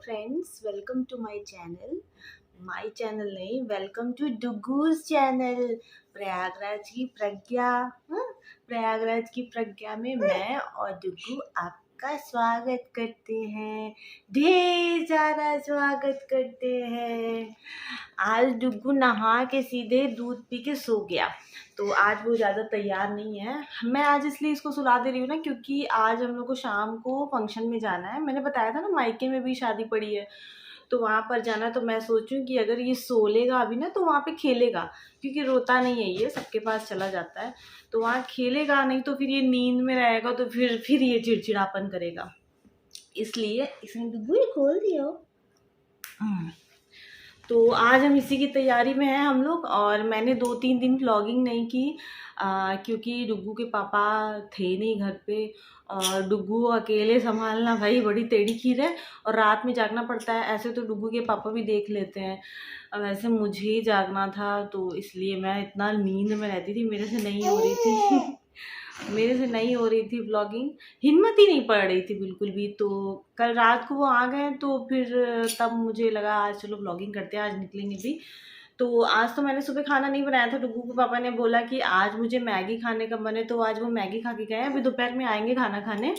Friends, welcome to my channel नहीं, welcome to डुगूज channel. Prayagraj की प्रज्ञा हाँ, प्रयागराज की प्रज्ञा में मैं और डुगू आपका स्वागत करते हैं, ढेर सारा स्वागत करते हैं। आज डुगू नहा के सीधे दूध पी के सो गया, तो आज वो ज़्यादा तैयार नहीं है। मैं आज इसलिए इसको सुला दे रही हूँ ना, क्योंकि आज हम लोग को शाम को फंक्शन में जाना है। मैंने बताया था ना, मायके में भी शादी पड़ी है, तो वहाँ पर जाना। तो मैं सोचूं कि अगर ये सो लेगा अभी ना, तो वहाँ पे खेलेगा, क्योंकि रोता नहीं है, ये सबके पास चला जाता है। तो वहाँ खेलेगा नहीं, तो फिर ये नींद में रहेगा, तो फिर ये चिड़चिड़ापन करेगा। इसलिए इसने डुगू ये खोल दिया। तो आज हम इसी की तैयारी में हैं हम लोग। और मैंने 2-3 दिन व्लॉगिंग नहीं की, क्योंकि डुग्गू के पापा थे नहीं घर पे, और डुग्गू अकेले संभालना भाई बड़ी टेढ़ी खीर है, और रात में जागना पड़ता है। ऐसे तो डुग्गू के पापा भी देख लेते हैं, वैसे मुझे ही जागना था, तो इसलिए मैं इतना नींद में रहती थी, मेरे से नहीं हो रही थी मेरे से नहीं हो रही थी व्लॉगिंग, हिम्मत ही नहीं पड़ रही थी बिल्कुल भी। तो कल रात को वो आ गए, तो फिर तब मुझे लगा आज चलो व्लॉगिंग करते हैं, आज निकलेंगे भी। तो आज तो मैंने सुबह खाना नहीं बनाया था। डुग्गू के पापा ने बोला कि आज मुझे मैगी खाने का मन है, तो आज वो मैगी खा के गए हैं। अभी दोपहर में आएंगे खाना खाने,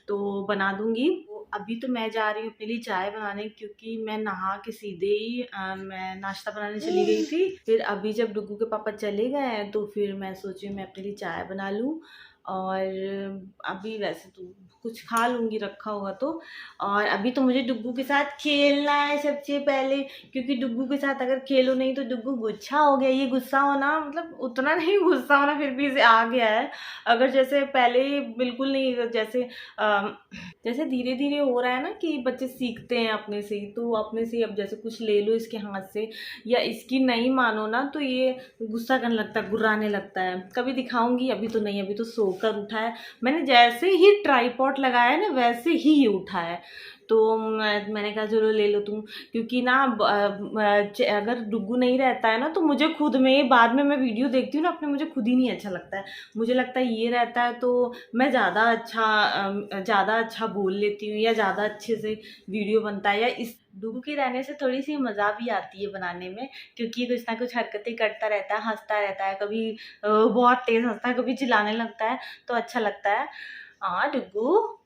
तो बना दूंगी। अभी तो मैं जा रही हूँ अपने लिए चाय बनाने, क्योंकि मैं नहा के सीधे ही मैं नाश्ता बनाने चली गई थी। फिर अभी जब डुग्गू के पापा चले गए हैं, तो फिर मैं सोची मैं अपने लिए चाय बना लूँ। और अभी वैसे तो कुछ खा लूँगी रखा हुआ तो। और अभी तो मुझे डुग्गू के साथ खेलना है सबसे पहले, क्योंकि डुग्गू के साथ अगर खेलो नहीं तो डुग्गू गुस्सा हो गया। ये गुस्सा होना मतलब उतना नहीं गुस्सा होना, फिर भी इसे आ गया है। अगर जैसे पहले बिल्कुल नहीं, जैसे धीरे धीरे हो रहा है ना कि बच्चे सीखते हैं अपने से ही, तो अपने से ही अब जैसे कुछ ले लो इसके हाथ से या इसकी नहीं मानो ना, तो ये गुस्सा करने लगता है, गुर्राने लगता है। कभी दिखाऊंगी, अभी तो नहीं, अभी तो सोकर उठा है। मैंने जैसे ही ट्राइपॉड लगाया है ना, वैसे ही ये उठा है। तो मैंने कहा चलो ले लो तुम, क्योंकि ना अगर डुग्गू नहीं रहता है ना, तो मुझे खुद में बाद में मैं वीडियो देखती हूँ ना अपने, मुझे खुद ही नहीं अच्छा लगता है। मुझे लगता है ये रहता है तो मैं ज़्यादा अच्छा बोल लेती हूँ, या ज़्यादा अच्छे से वीडियो बनता है, या इस डुग्गू के रहने से थोड़ी सी मज़ा भी आती है बनाने में, क्योंकि कुछ ना कुछ हरकतें करता रहता है, हंसता रहता है, कभी बहुत तेज़ हंसता है, कभी चिल्लाने लगता है, तो अच्छा लगता है। हाँ डुग्गू,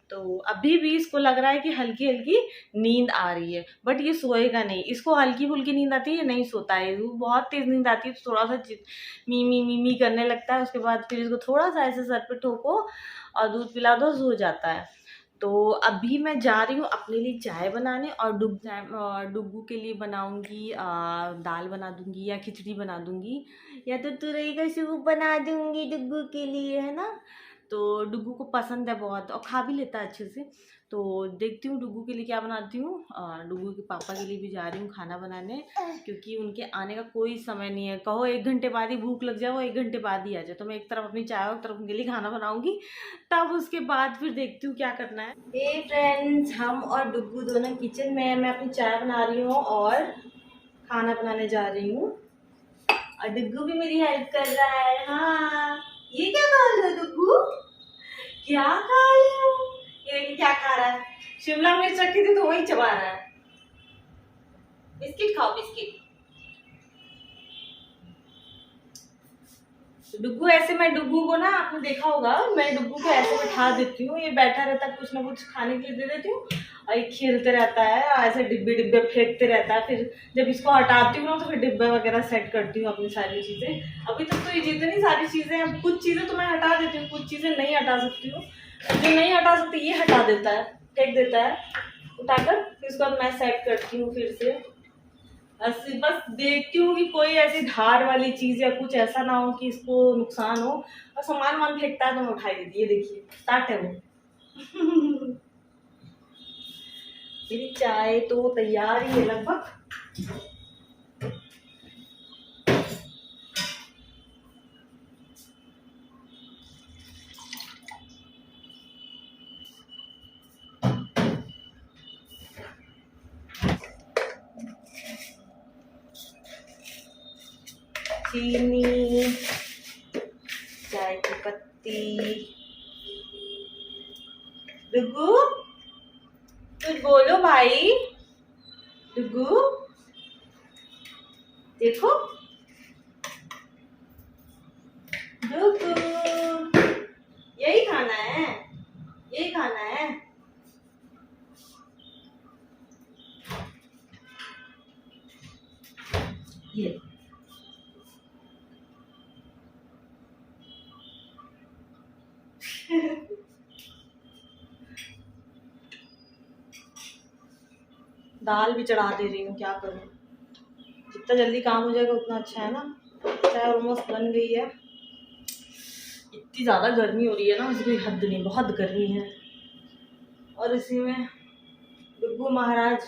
तो अभी भी इसको लग रहा है कि हल्की हल्की नींद आ रही है, बट ये सोएगा नहीं। इसको हल्की फुल्की नींद आती है, ये नहीं सोता है। वो बहुत तेज नींद आती है, तो थोड़ा सा मी मी मी मी करने लगता है। उसके बाद फिर इसको थोड़ा सा ऐसे सर पे ठोको और दूध पिला दो, सो जाता है। तो अभी मैं जा रही हूँ अपने लिए चाय बनाने, और डुग्गू के लिए बनाऊंगी, दाल बना दूंगी या खिचड़ी बना दूंगी, या तो तुरई का सूप बना दूंगी डुग्गू के लिए, है ना। तो डुग्गू को पसंद है बहुत, और खा भी लेता है अच्छे से। तो देखती हूँ डुग्गू के लिए क्या बनाती हूँ। और डुग्गू के पापा के लिए भी जा रही हूँ खाना बनाने, क्योंकि उनके आने का कोई समय नहीं है। कहो 1 घंटे बाद ही भूख लग जाए, वो 1 घंटे बाद ही आ जाए। तो मैं एक तरफ अपनी चाय और एक तरफ उनके लिए खाना बनाऊंगी, तब उसके बाद फिर देखती हूँ क्या करना है। हे फ्रेंड्स, हम और डुग्गू दोनों किचन में हैं। मैं अपनी चाय बना रही हूँ और खाना बनाने जा रही हूँ, और डुग्गू भी मेरी हेल्प कर रहा है। हाँ, ये क्या खा रहे हो डुग्गू? क्या खा रहे हो? ये देखिए क्या खा रहा है। शिमला मिर्च रखी थी तो वही चबा रहा है। बिस्किट खाओ, बिस्किट। डुग्गू ऐसे, मैं डुग्गू को ना, आपने देखा होगा, मैं डुग्गू को ऐसे बैठा देती हूँ, ये बैठा रहता है, कुछ ना कुछ खाने के लिए दे देती हूँ, और ये खेलते रहता है, ऐसे डिब्बे डिब्बे फेंकते रहता है। फिर जब इसको हटाती हूँ ना, तो फिर डिब्बे वगैरह सेट करती हूँ अपनी सारी चीज़ें। अभी तक तो ये जितनी सारी चीज़ें हैं, कुछ चीज़ें तो मैं हटा देती हूँ, कुछ चीज़ें नहीं हटा सकती हूँ। जो नहीं हटा सकती ये हटा देता है, फेंक देता है उठाकर। फिर उसके बाद मैं सेट करती हूँ फिर से। बस देखती हूँ कि कोई ऐसी धार वाली चीज या कुछ ऐसा ना हो कि इसको नुकसान हो, और सामान वामान फेंकता है तो मैं उठाई देती है। देखिए स्टार्ट है वो। मेरी चाय तो तैयार ही है लगभग। चीनी, चाय की पत्ती। डुग्गू कुछ बोलो भाई डुगू, देखो डुगू, यही खाना है, यही खाना है। ये दाल भी चढ़ा दे रही हूँ, क्या करूँ। जितना जल्दी काम हो जाएगा उतना अच्छा है ना। चाय ऑलमोस्ट बन गई है। इतनी ज़्यादा गर्मी हो रही है ना, उसकी कोई हद नहीं, बहुत गर्मी है। और इसी में डुग्गू महाराज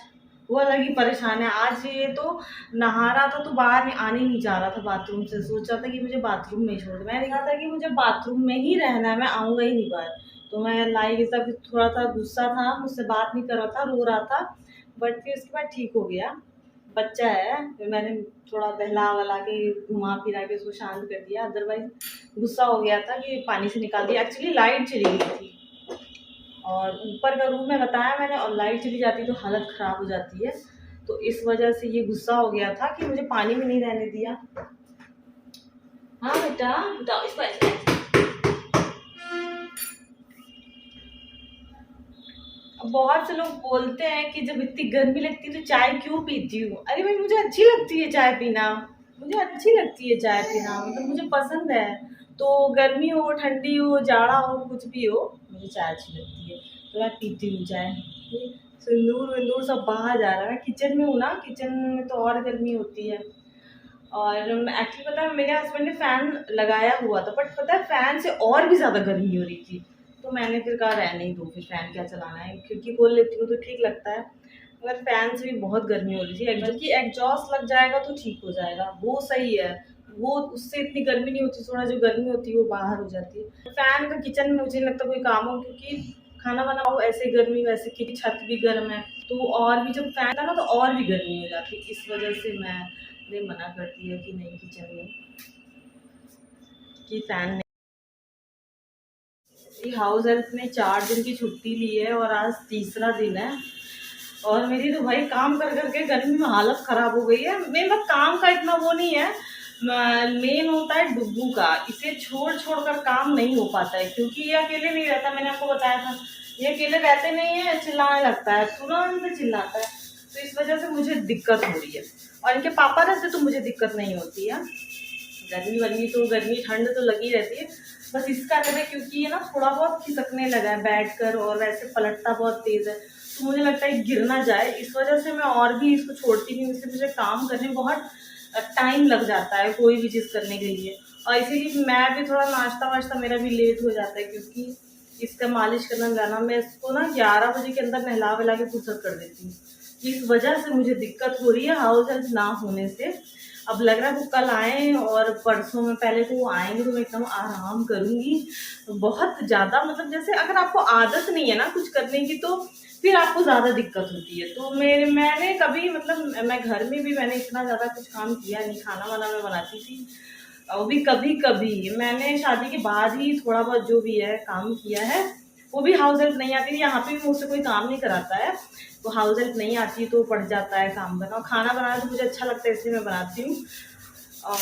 वो अलग ही परेशान है। आज ये तो नहा रहा था तो बाहर में आने नहीं जा रहा था बाथरूम से। सोचा था कि मुझे बाथरूम में ही छोड़ दे। मैंने कहा था कि मुझे बाथरूम में ही रहना है, मैं आऊँगा ही नहीं बाहर। तो मैं लाई सब थोड़ा सा गुस्सा था, मुझसे बात नहीं कर रहा था, रो रहा था। बट फिर उसके बाद ठीक हो गया। बच्चा है, फिर मैंने थोड़ा बहला वला के घुमा फिरा के उसको शांत कर दिया। अदरवाइज गुस्सा हो गया था कि पानी से निकाल दिया। एक्चुअली लाइट चली गई थी और ऊपर का रूम में बताया मैंने, और लाइट चली जाती तो हालत ख़राब हो जाती है। तो इस वजह से ये गुस्सा हो गया था कि मुझे पानी में नहीं रहने दिया। हाँ बेटा, बताओ इसको ऐसे। अब बहुत से लोग बोलते हैं कि जब इतनी गर्मी लगती है तो चाय क्यों पीती हूँ। अरे भाई, मुझे अच्छी लगती है चाय पीना, मुझे अच्छी लगती है चाय पीना, मतलब मुझे पसंद है। तो गर्मी हो, ठंडी हो, जाड़ा हो, कुछ भी हो, मुझे चाय अच्छी लगती है तो मैं पीती हूँ चाय। सिंदूर विंदूर सब बाहर जा रहा है। किचन में हूँ ना, किचन में तो और गर्मी होती है। और एक्चुअली पता है मेरे हस्बैंड ने फ़ैन लगाया हुआ था, बट पता है फ़ैन से और भी ज़्यादा गर्मी हो रही थी। तो मैंने फिर कहा रहने ही दो, फिर फ़ैन क्या चलाना है। खिड़की खोल लेती हूँ तो ठीक लगता है, मगर फ़ैन से भी बहुत गर्मी हो रही थी। बल्कि एग्जॉस्ट लग जाएगा तो ठीक हो जाएगा, वो सही है। वो उससे इतनी गर्मी नहीं होती, थोड़ा जो गर्मी होती है वो बाहर हो जाती है। फ़ैन का किचन में मुझे नहीं लगता कोई काम हो, क्योंकि खाना बनाओ ऐसे गर्मी, वैसे की छत भी गर्म है तो और भी जब फ़ैन था ना तो और भी गर्मी हो जाती। इस वजह से मैंने मना कर दिया कि नहीं किचन में कि फ़ैन नहीं। हाउस हेल्प ने 4 दिन की छुट्टी ली है और आज तीसरा दिन है। और मेरी तो भाई काम कर करके गर्मी में हालत ख़राब हो गई है। मेरा काम का इतना वो नहीं है, मेन होता है डुग्गू का। इसे छोड़ छोड़ कर काम नहीं हो पाता है, क्योंकि ये अकेले नहीं रहता। मैंने आपको बताया था ये अकेले रहते नहीं है, चिल्लाने लगता है, तुरंत चिल्लाता है। तो इस वजह से मुझे दिक्कत हो रही है। और इनके पापा रहते तो मुझे दिक्कत नहीं होती है। गर्मी वर्मी तो गर्मी ठंड तो लगी रहती है, बस इसका डर है क्योंकि ये ना थोड़ा बहुत खिसकने लगा है बैठ कर, और वैसे पलटता बहुत तेज़ है तो मुझे लगता है गिर ना जाए। इस वजह से मैं और भी इसको छोड़ती नहीं हूँ। इससे मुझे काम करने में बहुत टाइम लग जाता है कोई भी चीज़ करने के लिए। और इसीलिए मैं भी थोड़ा नाश्ता वाश्ता मेरा भी लेट हो जाता है, क्योंकि इसका मालिश करना जाना, मैं इसको ना 11 बजे के अंदर नहला वहला के फुर्सत कर देती हूँ। इस वजह से मुझे दिक्कत हो रही है हाउस हेल्प ना होने से। अब लग रहा है वो कल आए और परसों में, पहले तो वो आएंगे तो मैं एकदम आराम करूँगी बहुत ज़्यादा। मतलब जैसे अगर आपको आदत नहीं है ना कुछ करने की तो फिर आपको ज़्यादा दिक्कत होती है। तो मैंने कभी, मतलब मैं घर में भी मैंने इतना ज़्यादा कुछ काम किया नहीं। खाना वाना मैं बनाती थी, वो भी कभी कभी। मैंने शादी के बाद ही थोड़ा बहुत जो भी है काम किया है, वो भी हाउस हेल्प नहीं आती थी। यहाँ पे भी मुझसे कोई काम नहीं कराता है, तो हाउस हेल्प नहीं आती तो पड़ जाता है काम करना। और खाना बनाना तो मुझे अच्छा लगता है इसलिए मैं बनाती हूँ। और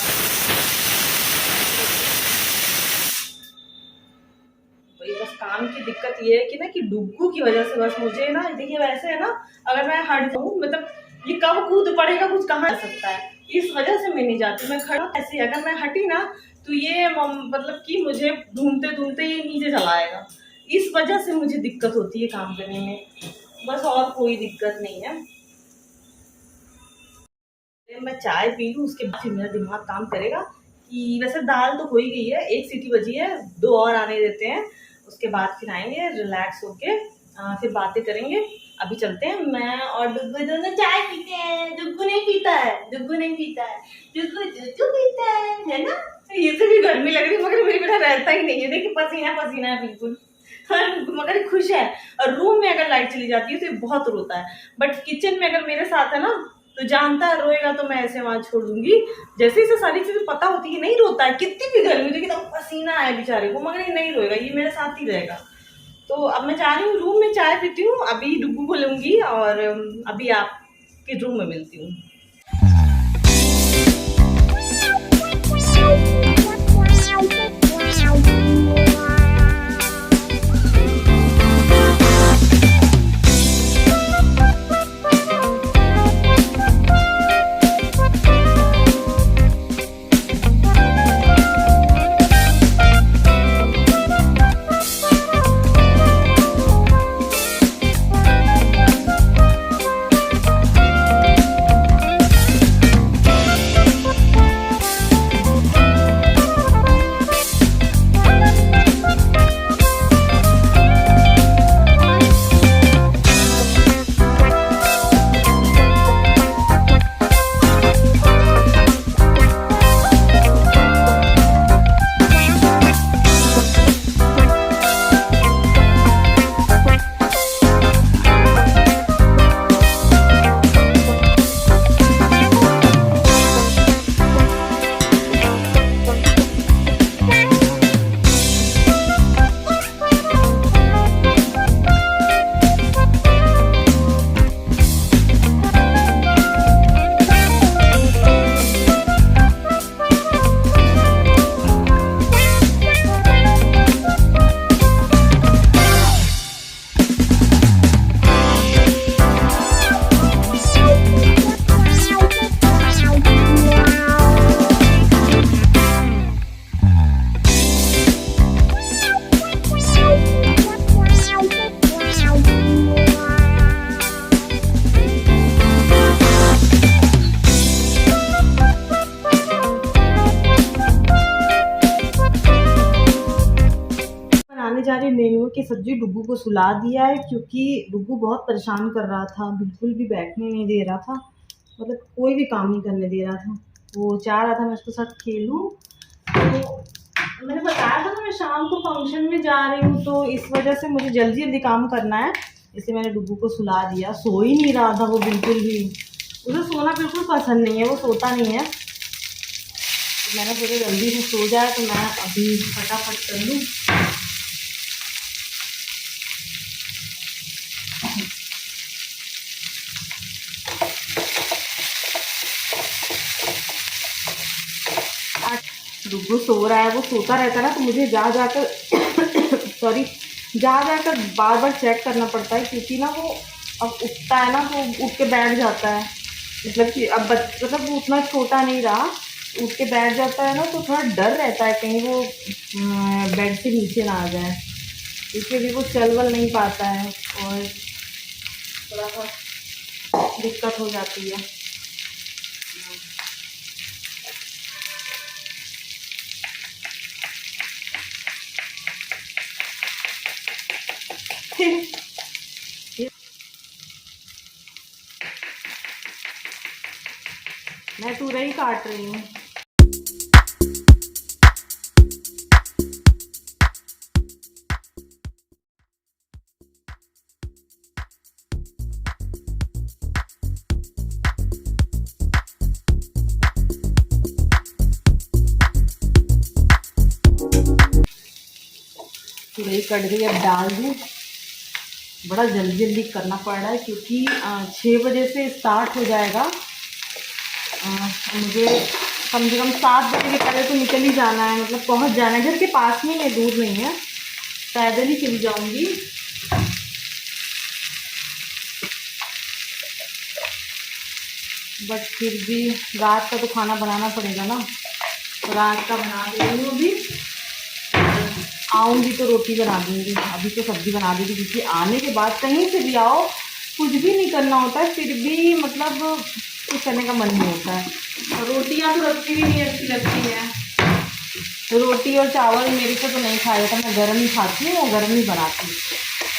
वही बस काम की दिक्कत ये है कि ना कि डुग्गू की वजह से बस मुझे ना, देखिए वैसे है ना, अगर मैं हट जाऊँ, मतलब ये कब कूद पड़ेगा कुछ कहाँ जा सकता है, इस वजह से मैं नहीं जाती। मैं खड़ा ऐसे, अगर मैं हटी ना तो ये मतलब कि मुझे ढूंढते ढूंढते ये नीचे चला आएगा। इस वजह से मुझे दिक्कत होती है काम करने में, बस और कोई दिक्कत नहीं है। मैं चाय पी लूँ उसके बाद फिर मेरा दिमाग काम करेगा कि वैसे दाल तो हो ही गई है, 1 सीटी बजी है, 2 और आने देते हैं, उसके बाद फिर आएंगे रिलैक्स होके, फिर बातें करेंगे। अभी चलते हैं, मैं और डुग्गू दोनों चाय पीते हैं। डुग्गू नहीं पीता है, डुग्गू नहीं पीता है, डुग्गू दूध पीता है ना। ये से भी गर्मी लग रही है मगर मेरे बिना रहता ही नहीं है। देखिए पसीना पसीना है बिल्कुल, मगर खुश है। और रूम में अगर लाइट चली जाती है तो ये बहुत रोता है, बट किचन में अगर मेरे साथ है ना तो जानता है रोएगा तो मैं ऐसे वहां छोड़ दूंगी। जैसे इसे सारी चीजें पता होती है, नहीं रोता है, कितनी भी गर्मी होती है, पसीना है बेचारे को, मगर ये नहीं रोएगा, ये मेरे साथ ही रहेगा। तो अब मैं जा रही हूँ रूम में, चाय पीती हूँ, अभी डुग्गू को लूँगी और अभी आपके रूम में मिलती हूँ। जा रही नेनुआ की सब्जी। डुग्गू को सुला दिया है क्योंकि डुग्गू बहुत परेशान कर रहा था, बिल्कुल भी बैठने नहीं दे रहा था, मतलब कोई भी काम नहीं करने दे रहा था। वो चाह रहा था मैं उसके साथ खेलूं, तो मैंने बताया था ना मैं शाम को फंक्शन में जा रही हूँ, तो इस वजह से मुझे जल्दी जल्दी काम करना है, इसलिए मैंने डुग्गू को सुला दिया। सो ही नहीं रहा था वो बिल्कुल भी, उसे सोना बिल्कुल पसंद नहीं है, वो सोता नहीं है। तो मैंने सोचा जल्दी से सो जाए तो मैं अभी फटाफट कर लूँ। डुग्गू सो रहा है, वो सोता रहता है ना, तो मुझे जा जाकर सॉरी जा जाकर बार बार चेक करना पड़ता है, क्योंकि ना वो अब उठता है ना तो उठ के बैठ जाता है, मतलब कि अब मतलब वो उतना छोटा नहीं रहा, उठ के बैठ जाता है ना, तो थोड़ा डर रहता है कहीं वो बेड से नीचे ना आ जाए, क्योंकि अभी वो चल वल नहीं पाता है और थोड़ा सा दिक्कत हो जाती है। मैं तुरई काट रही हूँ। तुरई कट गई, अब डाल दूँ। बड़ा जल्दी जल्दी करना पड़ रहा है क्योंकि 6 बजे से स्टार्ट हो जाएगा। मुझे कम से कम 7 बजे के पहले तो निकल ही जाना है, मतलब पहुंच जाना है। घर के पास में है, दूर नहीं है, पैदल ही चली जाऊंगी। बट फिर भी रात का तो खाना बनाना पड़ेगा ना, तो रात का बना दे रही हूँ। अभी आऊँगी तो रोटी बना दूँगी, अभी तो सब्ज़ी बना दूँगी, क्योंकि आने के बाद कहीं से भी आओ कुछ भी नहीं करना होता है, फिर भी मतलब कुछ करने का मन नहीं होता है। और रोटियाँ तो रखी भी नहीं अच्छी लगती हैं, रोटी और चावल मेरे को तो नहीं खाया था, मैं गर्म ही खाती हूँ और गर्म ही बनाती हूँ,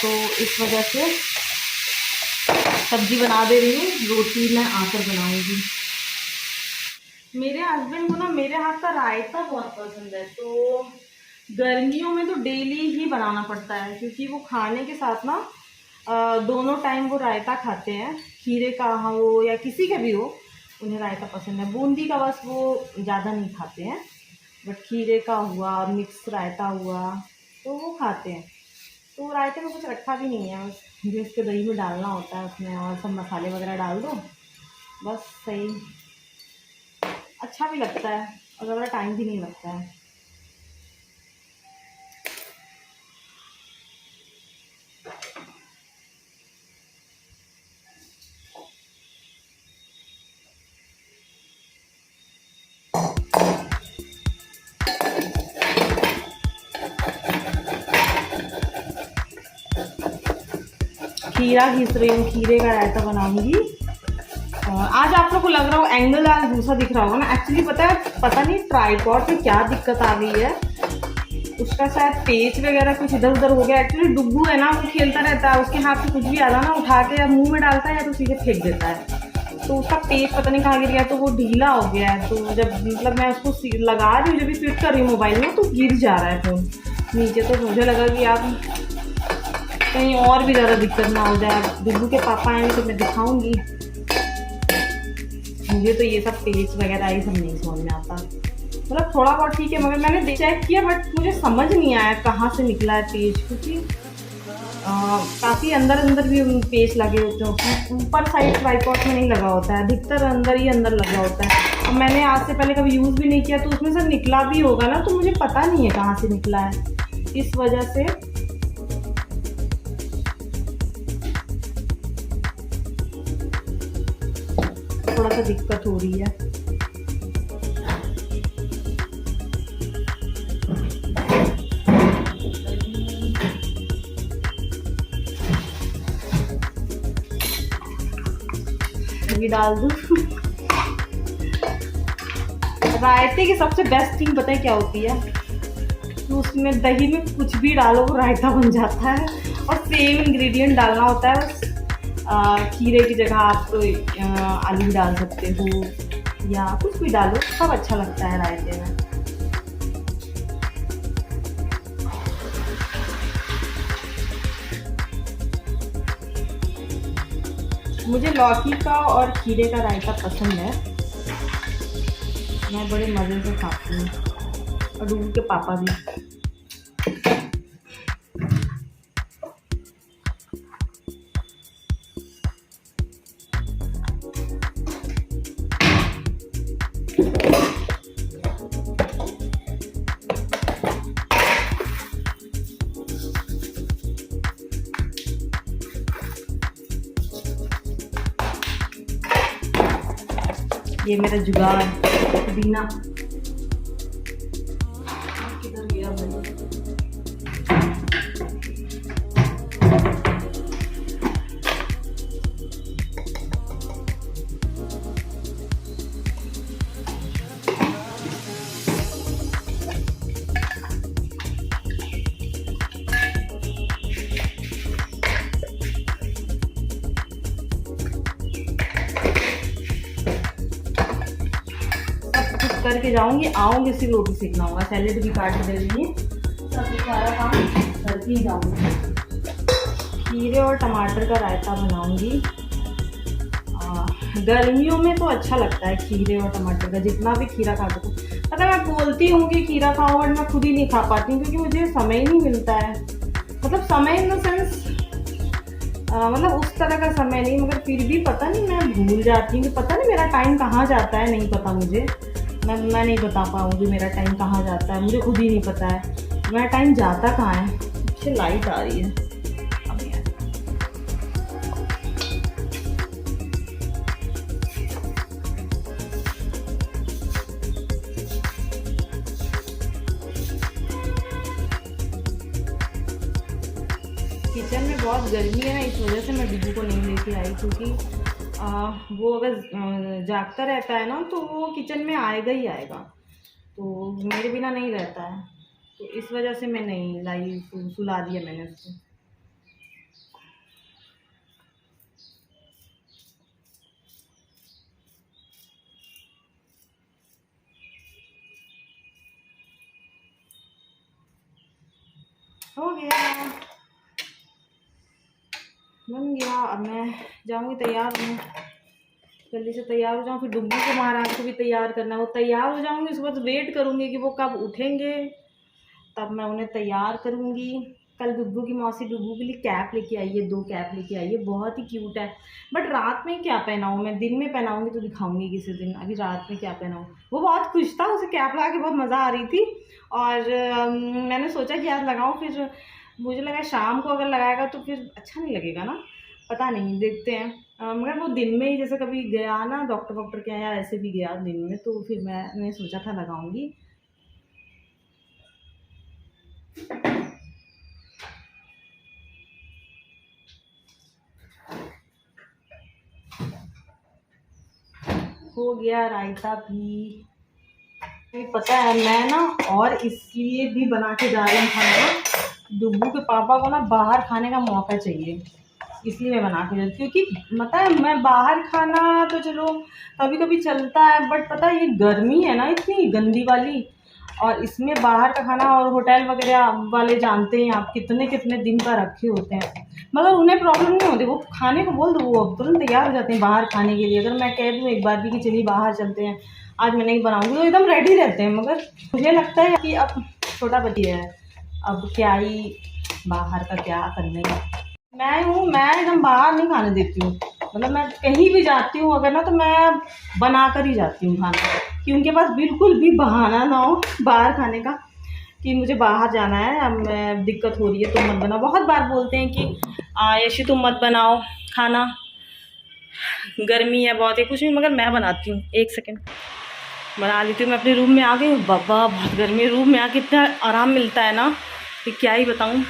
तो इस वजह से सब्ज़ी बना दे रही हूँ, रोटी मैं आकर बनाऊँगी। मेरे हस्बैंड को ना मेरे हाथ का रायता बहुत पसंद है, तो गर्मियों में तो डेली ही बनाना पड़ता है, क्योंकि वो खाने के साथ ना दोनों टाइम वो रायता खाते हैं, खीरे का हो या किसी का भी हो, उन्हें रायता पसंद है। बूंदी का बस वो ज़्यादा नहीं खाते हैं, बट खीरे का हुआ, मिक्स रायता हुआ, तो वो खाते हैं। तो रायते में कुछ रखा भी नहीं है, बस जो इसके दही में डालना होता है उसमें, और सब मसाले वगैरह डाल दो, बस सही। अच्छा भी लगता है और ज़्यादा टाइम भी नहीं लगता है। खीरा घिस रही हूँ, खीरे का रायता बनाऊंगी। आज आप लोग को लग रहा हो एंगल आज दूसरा दिख रहा होगा ना, एक्चुअली पता नहीं ट्राइपॉड पे क्या दिक्कत आ गई है, उसका शायद पेच वगैरह कुछ इधर उधर हो गया। एक्चुअली डुग्गू है ना, वो खेलता रहता है, उसके हाथ से कुछ भी आता ना उठा के या मुंह में डालता है या तो सीधे फेंक देता है, तो उसका पेच पता नहीं कहाँ गिर गया, तो वो ढीला हो गया है। तो जब मतलब मैं उसको लगा रही हूँ, जब भी फिट कर रही हूँ मोबाइल में, तो गिर जा रहा है फ़ोन नीचे। तो मुझे लगा कि यार कहीं और भी ज़्यादा दिक्कत ना हो जाए। डुग्गू के पापा आएंगे तो मैं दिखाऊंगी। मुझे तो ये सब पेज वगैरह ये सब नहीं समझ में आता, मतलब थोड़ा बहुत ठीक है, मगर मैंने चेक किया बट मुझे समझ नहीं आया कहाँ से निकला है पेज, क्योंकि काफ़ी अंदर अंदर भी पेज लगे होते हैं, ऊपर साइड ट्राइपॉड में नहीं लगा होता है, अधिकतर अंदर ही अंदर लगा होता है। और मैंने आज से पहले कभी यूज़ भी नहीं किया, तो उसमें से निकला भी होगा ना, तो मुझे पता नहीं है कहाँ से निकला है, इस वजह से थोड़ा सा दिक्कत हो रही है। भी डाल दूँ। रायते की सबसे बेस्ट थिंग पता है क्या होती है, तो उसमें दही में कुछ भी डालो वो रायता बन जाता है, और सेम इंग्रेडिएंट डालना होता है बस। खीरे की जगह आप आलू डाल सकते हो या कुछ भी डालो, सब अच्छा लगता है रायते में। मुझे लौकी का और खीरे का रायता पसंद है, मैं बड़े मज़े से खाती हूँ, और डुग्गू के पापा भी। ये मेरा जुगाड़ पुदीना किधर गया भाई। करके जाऊंगी, आऊंगी सिर्फ रोटी सीखना होगा, सैलेड भी काट दे रही है, सब सारा काम करके ही जाऊंगी। खीरे और टमाटर का रायता बनाऊंगी। गर्मियों में तो अच्छा लगता है खीरे और टमाटर का, जितना भी खीरा खा सकूँ। पता मैं बोलती हूँ कि खीरा खाओ, बट मैं खुद ही नहीं खा पाती हूँ, क्योंकि मुझे समय ही नहीं मिलता है। मतलब समय इन द सेंस मतलब उस तरह का समय नहीं, मगर फिर भी पता नहीं मैं भूल जाती हूँ कि पता नहीं मेरा टाइम कहाँ जाता है, नहीं पता मुझे। मैं नहीं बता पाऊँगी मेरा टाइम कहाँ जाता है, मुझे खुद ही नहीं पता है मेरा टाइम जाता कहाँ है। पीछे लाइट आ रही है, अब यार किचन में बहुत गर्मी है ना, इस वजह से मैं डुग्गू को नहीं लेके आई, क्योंकि वो अगर जागता रहता है ना, तो वो किचन में आएगा ही आएगा, तो मेरे बिना नहीं रहता है, तो इस वजह से मैं नहीं लाई, सुला दिया मैंने उसको। हो गया, बन गया। अब मैं जाऊंगी, तैयार हूँ, जल्दी से तैयार हो जाऊँ, फिर डुग्गू को महाराज को भी तैयार करना है। वो तैयार हो जाऊंगी, उसके बाद वेट करूँगी कि वो कब उठेंगे, तब मैं उन्हें तैयार करूँगी। कल डुग्गू की मौसी डुग्गू के लिए कैप लेके आई है, 2 कैप लेके आई है, बहुत ही क्यूट है। बट रात में क्या पहनाऊँ मैं, दिन में पहनाऊँगी तो दिखाऊँगी किसी दिन, अभी रात में क्या पहनाऊँ। वो बहुत खुश था, उसे कैप लगा के बहुत मज़ा आ रही थी और मैंने सोचा कि यार लगाऊँ, फिर मुझे लगा शाम को अगर लगाएगा तो फिर अच्छा नहीं लगेगा ना, पता नहीं, देखते हैं। मगर वो दिन में ही जैसे कभी गया ना डॉक्टर वॉक्टर के यहाँ, ऐसे भी गया दिन में, तो फिर मैंने सोचा था लगाऊँगी। हो गया रायता भी। पता है मैं ना, और इसलिए भी बना के जा रही हूँ खाना, डुग्गू के पापा को ना बाहर खाने का मौका चाहिए, इसलिए मैं बना के जाती हूँ। क्योंकि पता है मैं बाहर खाना तो चलो कभी कभी चलता है, बट पता है ये गर्मी है ना इतनी गंदी वाली, और इसमें बाहर का खाना, और होटल वगैरह वाले जानते हैं आप कितने कितने दिन का रखे होते हैं, मगर उन्हें प्रॉब्लम नहीं होती, वो खाने को बोल दो वो अब तुरंत तैयार हो जाते हैं बाहर खाने के लिए। अगर मैं कह दूँ एक बार भी कि चलिए बाहर चलते हैं, आज मैं नहीं बनाऊँगी, तो एकदम रेडी रहते हैं। मगर मुझे लगता है कि अब छोटा बच्चा है, अब क्या ही बाहर का क्या करने का। मैं एकदम बाहर नहीं खाने देती हूँ, मतलब मैं कहीं भी जाती हूँ अगर ना, तो मैं बना कर ही जाती हूँ खाना, कि उनके पास बिल्कुल भी बहाना ना हो बाहर खाने का, कि मुझे बाहर जाना है, अब मैं दिक्कत हो रही है तुम मत बनाओ। बहुत बार बोलते हैं कि यशी तुम मत बनाओ खाना, गर्मी है बहुत है, कुछ नहीं, मगर मैं बनाती हूँ, 1 सेकेंड बना लेती हूँ। मैं अपने रूम में आ गई, बाबा बहुत गर्मी है, रूम में आके इतना आराम मिलता है ना कि क्या ही बताऊँ।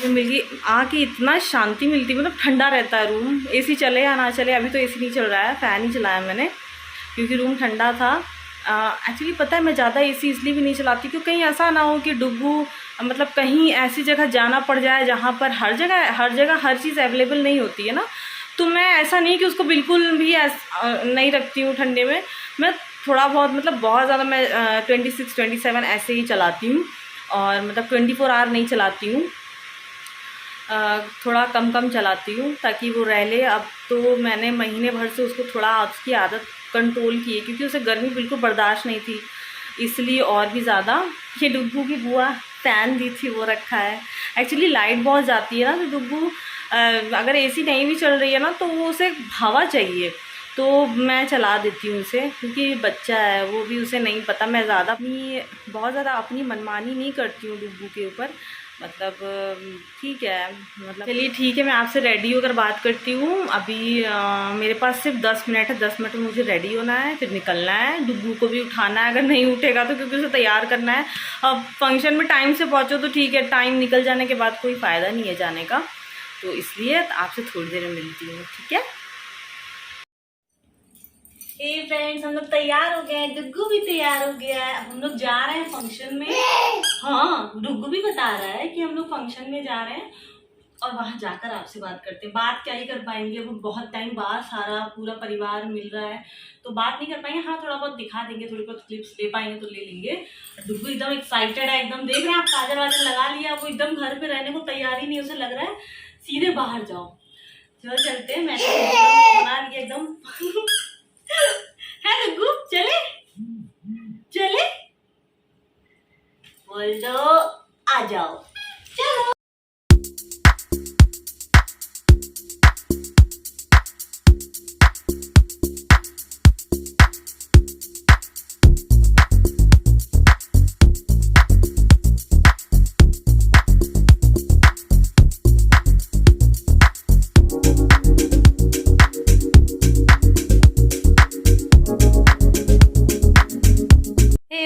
मिली आके इतना शांति मिलती, मतलब ठंडा रहता है रूम, एसी चले या ना चले, अभी तो एसी नहीं चल रहा है, फ़ैन ही चलाया मैंने क्योंकि रूम ठंडा था। एक्चुअली पता है मैं ज़्यादा एसी इसलिए भी नहीं चलाती क्योंकि कहीं ऐसा ना हो कि डुग्गू मतलब कहीं ऐसी जगह जाना पड़ जाए जहाँ पर हर जगह हर चीज़ अवेलेबल नहीं होती है ना, तो मैं ऐसा नहीं कि उसको बिल्कुल भी नहीं रखती हूँ ठंडे में। मैं थोड़ा बहुत, मतलब बहुत ज़्यादा मैं 26-27 ऐसे ही चलाती हूँ, और मतलब 24 आवर नहीं चलाती हूँ, थोड़ा कम कम चलाती हूँ ताकि वो रह ले। अब तो मैंने महीने भर से उसको थोड़ा उसकी आदत कंट्रोल की है क्योंकि उसे गर्मी बिल्कुल बर्दाश्त नहीं थी, इसलिए और भी ज़्यादा। ये डुग्गू की बुआ फ़ैन दी थी वो रखा है। एक्चुअली लाइट बहुत जाती है ना, तो डुग्गू अगर एसी नहीं भी चल रही है ना तो वो उसे हवा चाहिए, तो मैं चला देती हूँ उसे, क्योंकि बच्चा है वो भी, उसे नहीं पता। मैं बहुत ज़्यादा अपनी मनमानी नहीं करती हूँ डुग्गू के ऊपर, मतलब ठीक है, मतलब चलिए ठीक है, मैं आपसे रेडी होकर बात करती हूँ। अभी मेरे पास सिर्फ 10 मिनट है, 10 मिनट में मुझे रेडी होना है, फिर निकलना है, डुग्गू को भी उठाना है, अगर नहीं उठेगा तो क्योंकि उसे तैयार करना है। अब फंक्शन में टाइम से पहुँचो तो ठीक है, टाइम निकल जाने के बाद कोई फ़ायदा नहीं है जाने का, तो इसलिए आपसे थोड़ी देर में मिलती हूँ, ठीक है। हे फ्रेंड्स, हम लोग तैयार हो गए हैं, डुग्गू भी तैयार हो गया है, अब हम लोग जा रहे हैं फंक्शन में। हाँ, डुग्गू भी बता रहा है कि हम लोग फंक्शन में जा रहे हैं, और वहां जाकर आपसे बात करते हैं। बात क्या ही कर पाएंगे, वो बहुत टाइम बाद सारा पूरा परिवार मिल रहा है, तो बात नहीं कर पाएंगे। हाँ, थोड़ा बहुत दिखा देंगे, थोड़ी बहुत क्लिप्स ले पाएंगे तो ले लेंगे। डुग्गू एकदम एक्साइटेड है, एकदम देख रहे हैं आप, काजल वाजल लगा लिया, वो एकदम घर पे रहने को तैयार ही नहीं, उसे लग रहा है सीधे बाहर जाओ। चलो चलते हैं, मैंने बना लिया एकदम है डुग्गू, चले चले, बोल दो आ जाओ, चलो।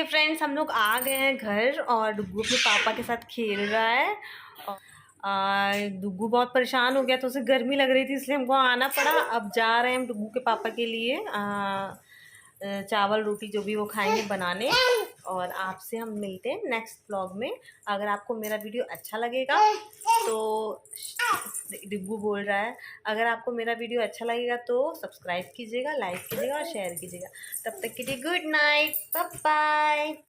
फ्रेंड्स, हम लोग आ गए हैं घर, और डुग्गू अपने पापा के साथ खेल रहा है। डुग्गू बहुत परेशान हो गया, तो उसे गर्मी लग रही थी, इसलिए हमको आना पड़ा। अब जा रहे हैं हम डुग्गू के पापा के लिए चावल रोटी जो भी वो खाएंगे बनाने, और आपसे हम मिलते हैं नेक्स्ट व्लॉग में। अगर आपको मेरा वीडियो अच्छा लगेगा तो डुग्गू बोल रहा है, अगर आपको मेरा वीडियो अच्छा लगेगा तो सब्सक्राइब कीजिएगा, लाइक कीजिएगा और शेयर कीजिएगा। तब तक के लिए गुड नाइट, बाय बाय।